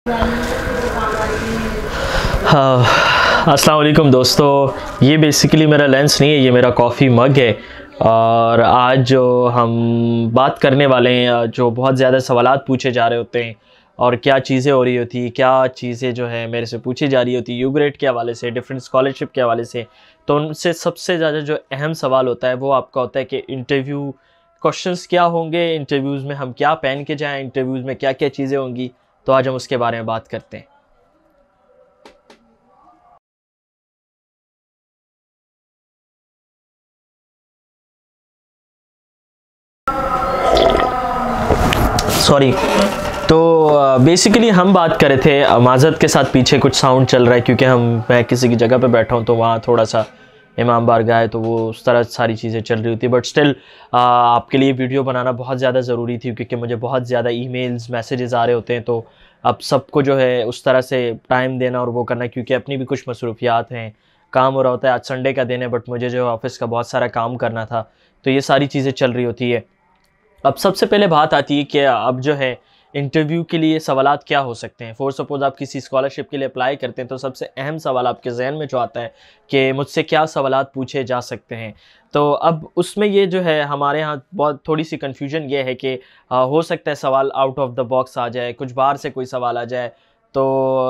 हाँ, अस्सलाम वालेकुम दोस्तों। ये बेसिकली मेरा लेंस नहीं है, ये मेरा कॉफ़ी मग है। और आज जो हम बात करने वाले हैं, जो बहुत ज़्यादा सवालात पूछे जा रहे होते हैं और क्या चीज़ें हो रही होती, क्या चीज़ें जो है मेरे से पूछी जा रही होती यूग्रेड के हवाले से, डिफरेंट स्कॉलरशिप के हवाले से, तो उनसे सबसे ज़्यादा जो अहम सवाल होता है वो आपका होता है कि इंटरव्यू क्वेश्चंस क्या होंगे, इंटरव्यूज़ में हम क्या पहन के जाएँ, इंटरव्यूज़ में क्या क्या चीज़ें होंगी। तो आज हम उसके बारे में बात करते हैं। सॉरी। तो बेसिकली हम बात कर रहे थे, माज़रत के साथ पीछे कुछ साउंड चल रहा है क्योंकि मैं किसी की जगह पे बैठा हूँ, तो वहाँ थोड़ा सा इमाम बारगाह है, तो वो उस तरह सारी चीज़ें चल रही होती है। बट स्टिल आपके लिए वीडियो बनाना बहुत ज़्यादा ज़रूरी थी क्योंकि मुझे बहुत ज़्यादा ईमेल्स मैसेजेस आ रहे होते हैं, तो अब सबको जो है उस तरह से टाइम देना और वो करना, क्योंकि अपनी भी कुछ मसरूफियात हैं, काम हो रहा होता है। आज संडे का दिन है बट मुझे जो ऑफिस का बहुत सारा काम करना था, तो ये सारी चीज़ें चल रही होती है। अब सबसे पहले बात आती है कि अब जो है इंटरव्यू के लिए सवालात क्या हो सकते हैं। फॉर सपोज़ आप किसी स्कॉलरशिप के लिए अप्लाई करते हैं, तो सबसे अहम सवाल आपके जहन में जो आता है कि मुझसे क्या सवालात पूछे जा सकते हैं। तो अब उसमें ये जो है हमारे यहाँ बहुत थोड़ी सी कन्फ्यूजन ये है कि हो सकता है सवाल आउट ऑफ द बॉक्स आ जाए, कुछ बाहर से कोई सवाल आ जाए। तो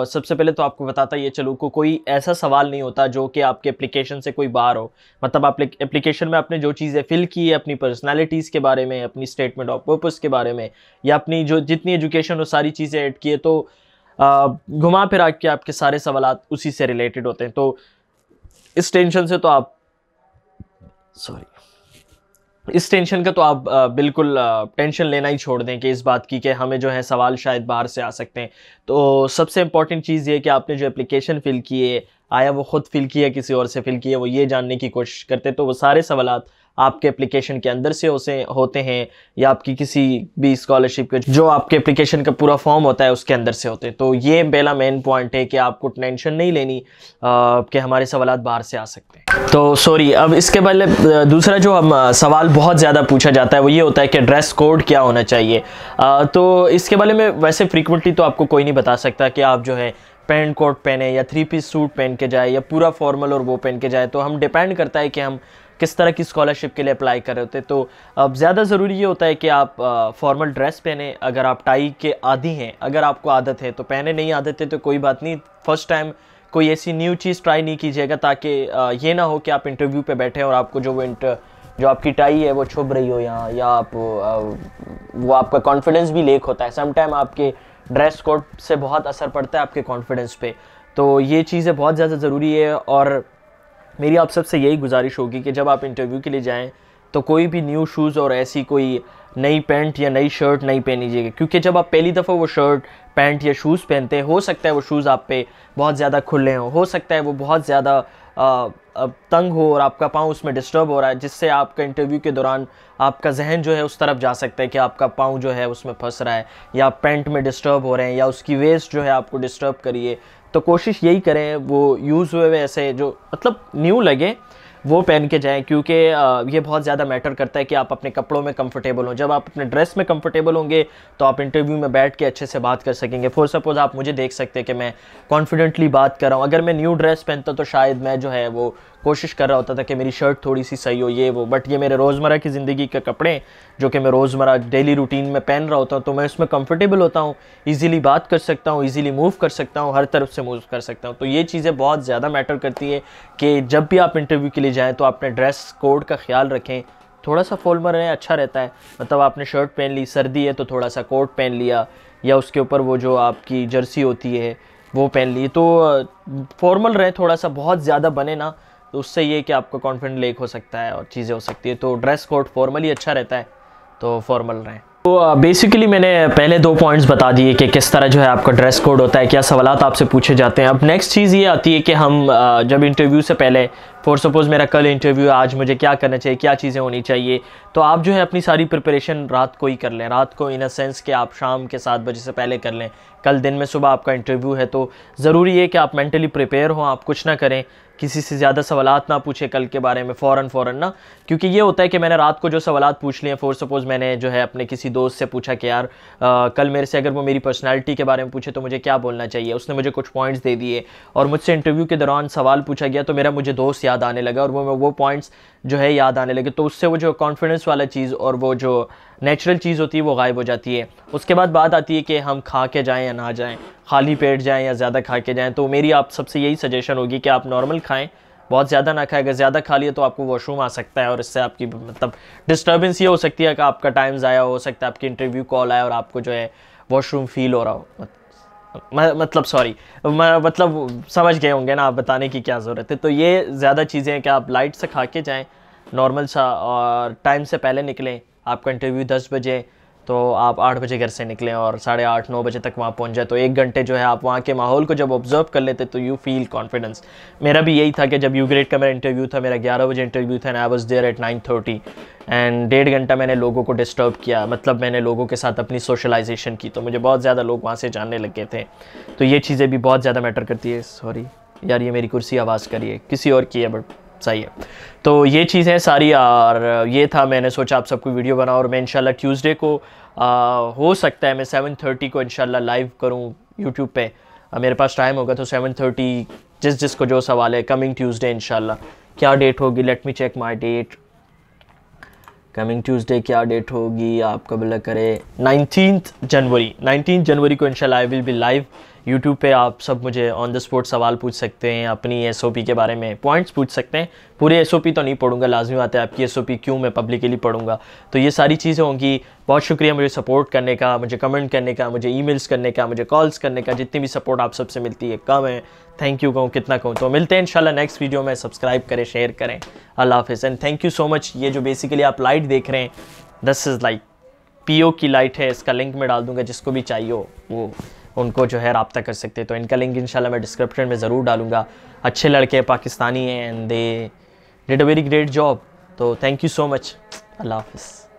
सबसे पहले तो आपको बताता ये चलूँ को कोई ऐसा सवाल नहीं होता जो कि आपके एप्लीकेशन से कोई बाहर हो। मतलब आप एप्लीकेशन में आपने जो चीज़ें फ़िल की है, अपनी पर्सनालिटीज़ के बारे में, अपनी स्टेटमेंट ऑफ पर्पस के बारे में, या अपनी जो जितनी एजुकेशन हो सारी चीज़ें ऐड की है, तो घुमा फिरा के आपके सारे सवालात उसी से रिलेटेड होते हैं। तो इस टेंशन से तो आप इस टेंशन का तो आप बिल्कुल टेंशन लेना ही छोड़ दें कि इस बात की कि हमें जो है सवाल शायद बाहर से आ सकते हैं। तो सबसे इम्पॉर्टेंट चीज़ ये कि आपने जो एप्लीकेशन फ़िल की है, आया वो ख़ुद फ़िल किया किसी और से फ़िल किया, वो ये जानने की कोशिश करते हैं। तो वो सारे सवालात आपके एप्लीकेशन के अंदर से होते हैं, या आपकी किसी भी स्कॉलरशिप के जो आपके एप्लीकेशन का पूरा फॉर्म होता है उसके अंदर से होते हैं। तो ये पहला मेन पॉइंट है कि आपको टेंशन नहीं लेनी कि हमारे सवालात बाहर से आ सकते हैं। तो सॉरी, अब इसके पहले दूसरा जो हम सवाल बहुत ज़्यादा पूछा जाता है वो ये होता है कि ड्रेस कोड क्या होना चाहिए। तो इसके बारे में वैसे फ्रीक्वेंटली तो आपको कोई नहीं बता सकता कि आप जो है पैंट कोट पहने या 3 पीस सूट पहन के जाए या पूरा फॉर्मल और वो पहन के जाए। तो हम डिपेंड करता है कि हम किस तरह की स्कॉलरशिप के लिए अप्लाई कर रहे होते हैं। तो अब ज़्यादा ज़रूरी ये होता है कि आप फॉर्मल ड्रेस पहने। अगर आप टाई के आदी हैं, अगर आपको आदत है तो पहने, नहीं आदत है तो कोई बात नहीं, फ़र्स्ट टाइम कोई ऐसी न्यू चीज़ ट्राई नहीं कीजिएगा, ताकि ये ना हो कि आप इंटरव्यू पे बैठे और आपको जो आपकी टाई है वो छुप रही हो यहाँ, या आप वो आपका कॉन्फिडेंस भी लेक होता है। समटाइम आपके ड्रेस कोड से बहुत असर पड़ता है आपके कॉन्फिडेंस पे। तो ये चीज़ें बहुत ज़्यादा ज़रूरी है और मेरी आप सबसे यही गुजारिश होगी कि जब आप इंटरव्यू के लिए जाएं तो कोई भी न्यू शूज़ और ऐसी कोई नई पैंट या नई शर्ट नहीं पहनीजिएगा, क्योंकि जब आप पहली दफ़ा वो शर्ट पैंट या शूज़ पहनते हैं, हो सकता है वो शूज़ आप पे बहुत ज़्यादा खुले हो सकता है वो बहुत ज़्यादा तंग हो और आपका पाँव उसमें डिस्टर्ब हो रहा है, जिससे आपका इंटरव्यू के दौरान आपका जहन जो है उस तरफ जा सकता है कि आपका पाँव जो है उसमें फंस रहा है, या आप पैंट में डिस्टर्ब हो रहे हैं, या उसकी वेस्ट जो है आपको डिस्टर्ब करिए। तो कोशिश यही करें वो यूज़ हुए ऐसे जो मतलब न्यू लगे वो पहन के जाएं, क्योंकि ये बहुत ज़्यादा मैटर करता है कि आप अपने कपड़ों में कंफर्टेबल हों। जब आप अपने ड्रेस में कंफर्टेबल होंगे तो आप इंटरव्यू में बैठ के अच्छे से बात कर सकेंगे। फॉर सपोज़ आप मुझे देख सकते हैं कि मैं कॉन्फिडेंटली बात कर रहा हूँ। अगर मैं न्यू ड्रेस पहनता तो शायद मैं जो है वो कोशिश कर रहा होता था कि मेरी शर्ट थोड़ी सी सही हो, ये वो, बट ये मेरे रोज़मर्रा की ज़िंदगी के कपड़े जो कि मैं रोज़मर्रा डेली रूटीन में पहन रहा होता हूँ, तो मैं उसमें कंफर्टेबल होता हूँ, ईज़िली बात कर सकता हूँ, ईज़िली मूव कर सकता हूँ, हर तरफ से मूव कर सकता हूँ। तो ये चीज़ें बहुत ज़्यादा मैटर करती है कि जब भी आप इंटरव्यू के लिए जाएँ तो अपने ड्रेस कोड का ख्याल रखें। थोड़ा सा फॉर्मल रहें, अच्छा रहता है। मतलब आपने शर्ट पहन ली, सर्दी है तो थोड़ा सा कोट पहन लिया, या उसके ऊपर वो जो आपकी जर्सी होती है वो पहन ली। तो फॉर्मल रहें, थोड़ा सा बहुत ज़्यादा बने ना, तो उससे ये कि आपका कॉन्फिडेंस लेक हो सकता है और चीज़ें हो सकती है। तो ड्रेस कोड फॉर्मली अच्छा रहता है, तो फॉर्मल रहें। तो बेसिकली मैंने पहले 2 पॉइंट्स बता दिए कि किस तरह जो है आपका ड्रेस कोड होता है, क्या सवालात आपसे पूछे जाते हैं। अब नेक्स्ट चीज़ ये आती है कि हम जब इंटरव्यू से पहले, फॉर सपोज़ मेरा कल इंटरव्यू है, आज मुझे क्या करना चाहिए, क्या चीज़ें होनी चाहिए, तो आप जो है अपनी सारी प्रिपरेशन रात को ही कर लें। रात को इन अ सेंस कि आप शाम के 7 बजे से पहले कर लें। कल दिन में सुबह आपका इंटरव्यू है, तो ज़रूरी है कि आप मेंटली प्रिपेयर हों, आप कुछ ना करें किसी से ज़्यादा सवालात ना पूछे कल के बारे में फ़ौरन ना, क्योंकि ये होता है कि मैंने रात को जो सवालात पूछ लिए, फॉर सपोज़ मैंने जो है अपने किसी दोस्त से पूछा कि यार कल मेरे से अगर वो मेरी पर्सनालिटी के बारे में पूछे तो मुझे क्या बोलना चाहिए, उसने मुझे कुछ पॉइंट्स दे दिए और मुझसे इंटरव्यू के दौरान सवाल पूछा गया तो मेरा मुझे दोस्त याद आने लगा और वो पॉइंट्स जो है याद आने लगे, तो उससे वो जो कॉन्फिडेंस वाला चीज़ और वो जो नेचुरल चीज़ होती है वो गायब हो जाती है। उसके बाद बात आती है कि हम खा के जाएँ या ना जाएँ, खाली पेट जाएँ या ज़्यादा खा के जाएँ। तो मेरी आप सबसे यही सजेशन होगी कि आप नॉर्मल खाएँ, बहुत ज़्यादा ना खाएं। अगर ज़्यादा खा लिए तो आपको वॉशरूम आ सकता है और इससे आपकी मतलब डिस्टर्बेंस ये हो सकती है कि आपका टाइम ज़ाया हो सकता है, आपकी इंटरव्यू कॉल आए और आपको जो है वॉशरूम फील हो रहा हो। मतलब सॉरी, मतलब समझ गए होंगे ना आप, बताने की क्या ज़रूरत है। तो ये ज़्यादा चीज़ें हैं कि आप लाइट से खा के जाएँ नॉर्मल सा, और टाइम से पहले निकलें। आपका इंटरव्यू 10 बजे, तो आप 8 बजे घर से निकलें और 8:30-9 बजे तक वहाँ पहुँच जाए। तो 1 घंटे जो है आप वहाँ के माहौल को जब ऑब्ज़र्व कर लेते तो यू फील कॉन्फिडेंस। मेरा भी यही था कि जब यू ग्रेड का मेरा इंटरव्यू था, मेरा 11 बजे इंटरव्यू था and I was there at 9:30 and 1.5 घंटा मैंने लोगों को डिस्टर्ब किया, मतलब मैंने लोगों के साथ अपनी सोशलाइजेशन की, तो मुझे बहुत ज़्यादा लोग वहाँ से जानने लग गए थे। तो ये चीज़ें भी बहुत ज़्यादा मैटर करती है। सॉरी यार, ये मेरी कुर्सी आवाज़ कर रही है, किसी और की है बट सही है। तो ये चीज़ें सारी, और ये था, मैंने सोचा आप सबको वीडियो बनाऊँ और मैं इंशाल्लाह ट्यूसडे को हो सकता है मैं 7:30 को इंशाल्लाह लाइव करूँ यूट्यूब पे। मेरे पास टाइम होगा तो 7:30 जिसको जो सवाल है, कमिंग ट्यूसडे इंशाल्लाह। क्या डेट होगी, let me check my date. Coming Tuesday क्या डेट होगी, आप कबूल करें 19 जनवरी को इंशाल्लाह I will be live YouTube पे। आप सब मुझे ऑन द स्पॉट सवाल पूछ सकते हैं, अपनी एसओपी के बारे में पॉइंट्स पूछ सकते हैं। पूरे एसओपी तो नहीं पढ़ूंगा, लाजमी बात है, आपकी एसओपी क्यों मैं पब्लिकली पढ़ूंगा। तो ये सारी चीज़ें होंगी। बहुत शुक्रिया मुझे सपोर्ट करने का, मुझे कमेंट करने का, मुझे ईमेल्स करने का, मुझे कॉल्स करने का। जितनी भी सपोर्ट आप सबसे मिलती है कम है, थैंक यू कहूँ कितना कहूँ। तो मिलते हैं इंशाल्लाह नेक्स्ट वीडियो में। सब्सक्राइब करें, शेयर करें। अल्लाह हाफिज़ and thank you so much. ये जो बेसिकली आप लाइट देख रहे हैं, दिस इज़ लाइक पीओ की लाइट है, इसका लिंक मैं डाल दूँगा, जिसको भी चाहिए हो वो उनको जो है रब्ता कर सकते हैं। तो इनका लिंक इंशाल्लाह मैं डिस्क्रिप्शन में ज़रूर डालूंगा। अच्छे लड़के पाकिस्तानी हैं and they did a very great job. तो थैंक यू सो मच। अल्लाह हाफिज़।